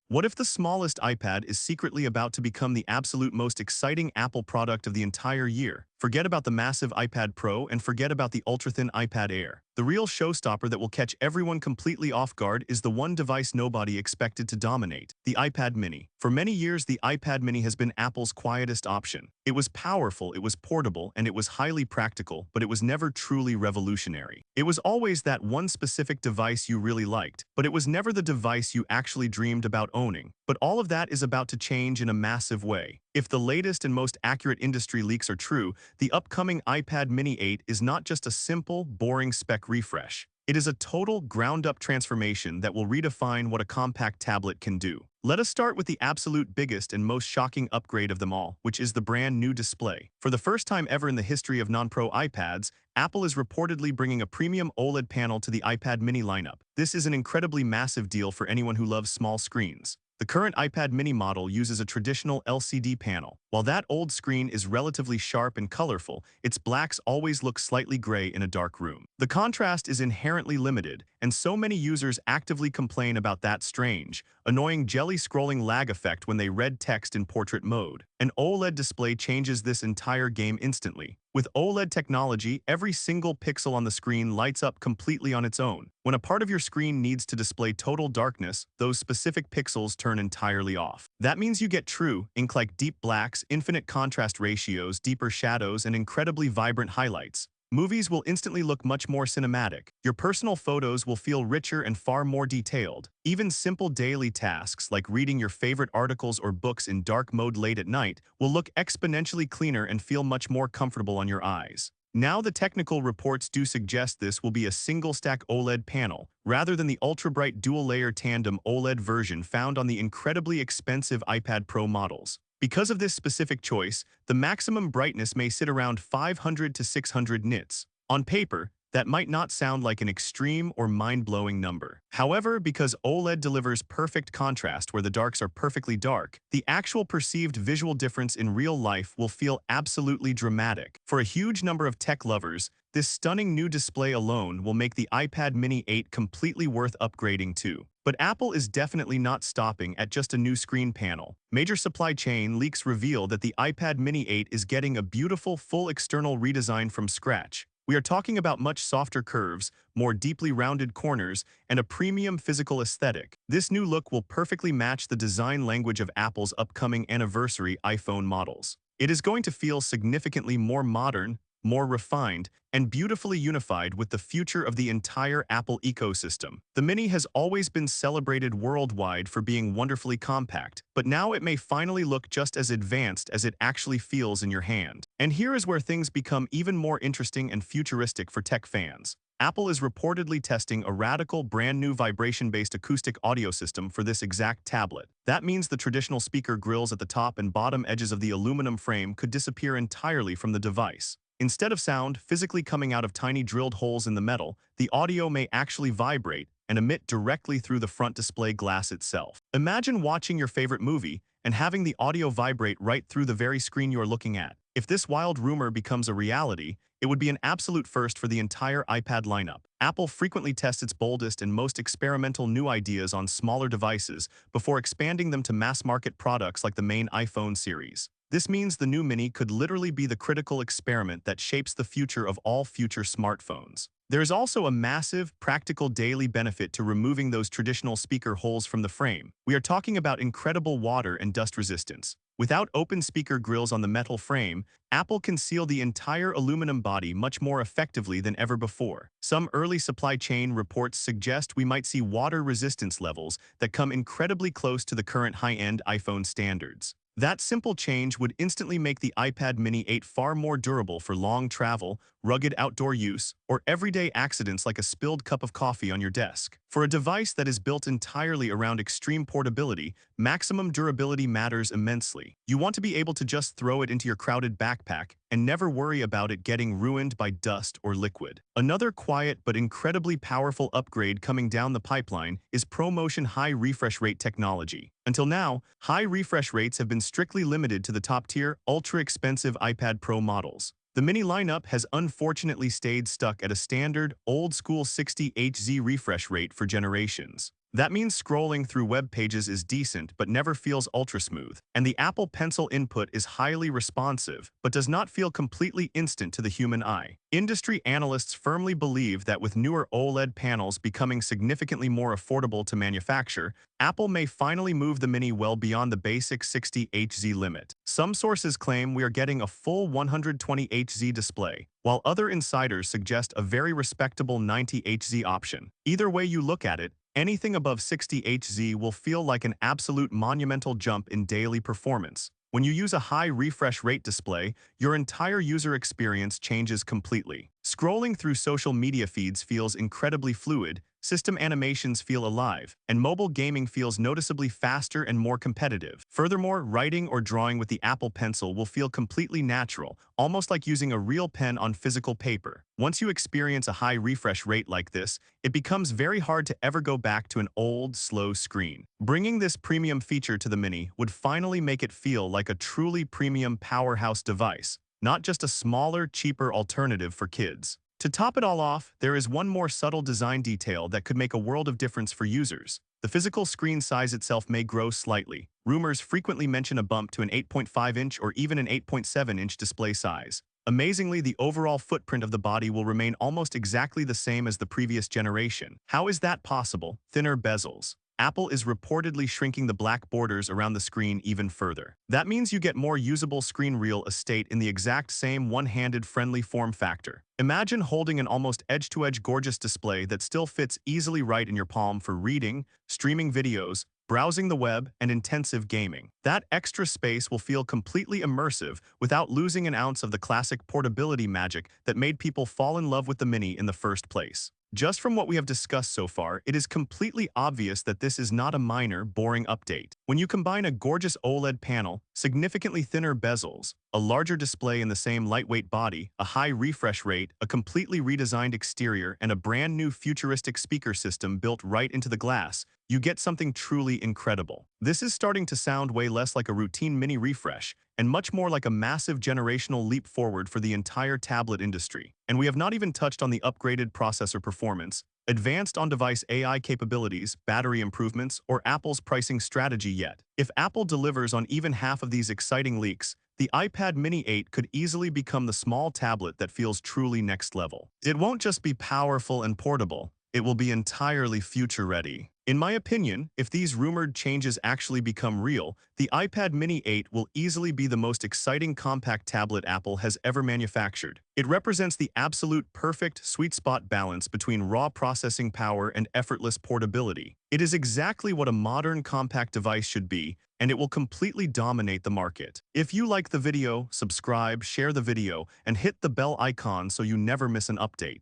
What if the smallest iPad is secretly about to become the absolute most exciting Apple product of the entire year? Forget about the massive iPad Pro and forget about the ultra-thin iPad Air. The real showstopper that will catch everyone completely off guard is the one device nobody expected to dominate, the iPad mini. For many years, the iPad mini has been Apple's quietest option. It was powerful, it was portable, and it was highly practical, but it was never truly revolutionary. It was always that one specific device you really liked, but it was never the device you actually dreamed about owning. But all of that is about to change in a massive way. If the latest and most accurate industry leaks are true, the upcoming iPad mini 8 is not just a simple, boring spec refresh. It is a total, ground-up transformation that will redefine what a compact tablet can do. Let us start with the absolute biggest and most shocking upgrade of them all, which is the brand new display. For the first time ever in the history of non-Pro iPads, Apple is reportedly bringing a premium OLED panel to the iPad mini lineup. This is an incredibly massive deal for anyone who loves small screens. The current iPad mini model uses a traditional LCD panel. While that old screen is relatively sharp and colorful, its blacks always look slightly gray in a dark room. The contrast is inherently limited, and so many users actively complain about that strange, annoying jelly scrolling lag effect when they read text in portrait mode. An OLED display changes this entire game instantly. With OLED technology, every single pixel on the screen lights up completely on its own. When a part of your screen needs to display total darkness, those specific pixels turn entirely off. That means you get true, ink-like deep blacks, infinite contrast ratios, deeper shadows, and incredibly vibrant highlights. Movies will instantly look much more cinematic. Your personal photos will feel richer and far more detailed. Even simple daily tasks like reading your favorite articles or books in dark mode late at night will look exponentially cleaner and feel much more comfortable on your eyes. Now the technical reports do suggest this will be a single-stack OLED panel, rather than the ultra-bright dual-layer tandem OLED version found on the incredibly expensive iPad Pro models. Because of this specific choice, the maximum brightness may sit around 500 to 600 nits. On paper, that might not sound like an extreme or mind-blowing number. However, because OLED delivers perfect contrast where the darks are perfectly dark, the actual perceived visual difference in real life will feel absolutely dramatic. For a huge number of tech lovers, this stunning new display alone will make the iPad mini 8 completely worth upgrading to. But Apple is definitely not stopping at just a new screen panel. Major supply chain leaks reveal that the iPad mini 8 is getting a beautiful full external redesign from scratch. We are talking about much softer curves, more deeply rounded corners, and a premium physical aesthetic. This new look will perfectly match the design language of Apple's upcoming anniversary iPhone models. It is going to feel significantly more modern, more refined, and beautifully unified with the future of the entire Apple ecosystem. The Mini has always been celebrated worldwide for being wonderfully compact, but now it may finally look just as advanced as it actually feels in your hand. And here is where things become even more interesting and futuristic for tech fans. Apple is reportedly testing a radical brand new vibration-based acoustic audio system for this exact tablet. That means the traditional speaker grills at the top and bottom edges of the aluminum frame could disappear entirely from the device. Instead of sound physically coming out of tiny drilled holes in the metal, the audio may actually vibrate and emit directly through the front display glass itself. Imagine watching your favorite movie and having the audio vibrate right through the very screen you're looking at. If this wild rumor becomes a reality, it would be an absolute first for the entire iPad lineup. Apple frequently tests its boldest and most experimental new ideas on smaller devices before expanding them to mass-market products like the main iPhone series. This means the new Mini could literally be the critical experiment that shapes the future of all future smartphones. There is also a massive, practical daily benefit to removing those traditional speaker holes from the frame. We are talking about incredible water and dust resistance. Without open speaker grills on the metal frame, Apple can seal the entire aluminum body much more effectively than ever before. Some early supply chain reports suggest we might see water resistance levels that come incredibly close to the current high-end iPhone standards. That simple change would instantly make the iPad mini 8 far more durable for long travel, rugged outdoor use, or everyday accidents like a spilled cup of coffee on your desk. For a device that is built entirely around extreme portability, maximum durability matters immensely. You want to be able to just throw it into your crowded backpack and never worry about it getting ruined by dust or liquid. Another quiet but incredibly powerful upgrade coming down the pipeline is ProMotion high refresh rate technology. Until now, high refresh rates have been strictly limited to the top-tier, ultra-expensive iPad Pro models. The Mini lineup has unfortunately stayed stuck at a standard, old-school 60 Hz refresh rate for generations. That means scrolling through web pages is decent but never feels ultra-smooth. And the Apple Pencil input is highly responsive but does not feel completely instant to the human eye. Industry analysts firmly believe that with newer OLED panels becoming significantly more affordable to manufacture, Apple may finally move the Mini well beyond the basic 60Hz limit. Some sources claim we are getting a full 120Hz display, while other insiders suggest a very respectable 90Hz option. Either way you look at it, anything above 60Hz will feel like an absolute monumental jump in daily performance. When you use a high refresh rate display, your entire user experience changes completely. Scrolling through social media feeds feels incredibly fluid, system animations feel alive, and mobile gaming feels noticeably faster and more competitive. Furthermore, writing or drawing with the Apple Pencil will feel completely natural, almost like using a real pen on physical paper. Once you experience a high refresh rate like this, it becomes very hard to ever go back to an old, slow screen. Bringing this premium feature to the Mini would finally make it feel like a truly premium powerhouse device, not just a smaller, cheaper alternative for kids. To top it all off, there is one more subtle design detail that could make a world of difference for users. The physical screen size itself may grow slightly. Rumors frequently mention a bump to an 8.5-inch or even an 8.7-inch display size. Amazingly, the overall footprint of the body will remain almost exactly the same as the previous generation. How is that possible? Thinner bezels. Apple is reportedly shrinking the black borders around the screen even further. That means you get more usable screen real estate in the exact same one-handed friendly form factor. Imagine holding an almost edge-to-edge gorgeous display that still fits easily right in your palm for reading, streaming videos, browsing the web, and intensive gaming. That extra space will feel completely immersive without losing an ounce of the classic portability magic that made people fall in love with the Mini in the first place. Just from what we have discussed so far, it is completely obvious that this is not a minor, boring update. When you combine a gorgeous OLED panel, significantly thinner bezels, a larger display in the same lightweight body, a high refresh rate, a completely redesigned exterior, and a brand new futuristic speaker system built right into the glass, you get something truly incredible. This is starting to sound way less like a routine mini refresh, and much more like a massive generational leap forward for the entire tablet industry. And we have not even touched on the upgraded processor performance, advanced on-device AI capabilities, battery improvements, or Apple's pricing strategy yet. If Apple delivers on even half of these exciting leaks, the iPad Mini 8 could easily become the small tablet that feels truly next level. It won't just be powerful and portable, it will be entirely future-ready. In my opinion, if these rumored changes actually become real, the iPad Mini 8 will easily be the most exciting compact tablet Apple has ever manufactured. It represents the absolute perfect sweet spot balance between raw processing power and effortless portability. It is exactly what a modern compact device should be, and it will completely dominate the market. If you like the video, subscribe, share the video, and hit the bell icon so you never miss an update.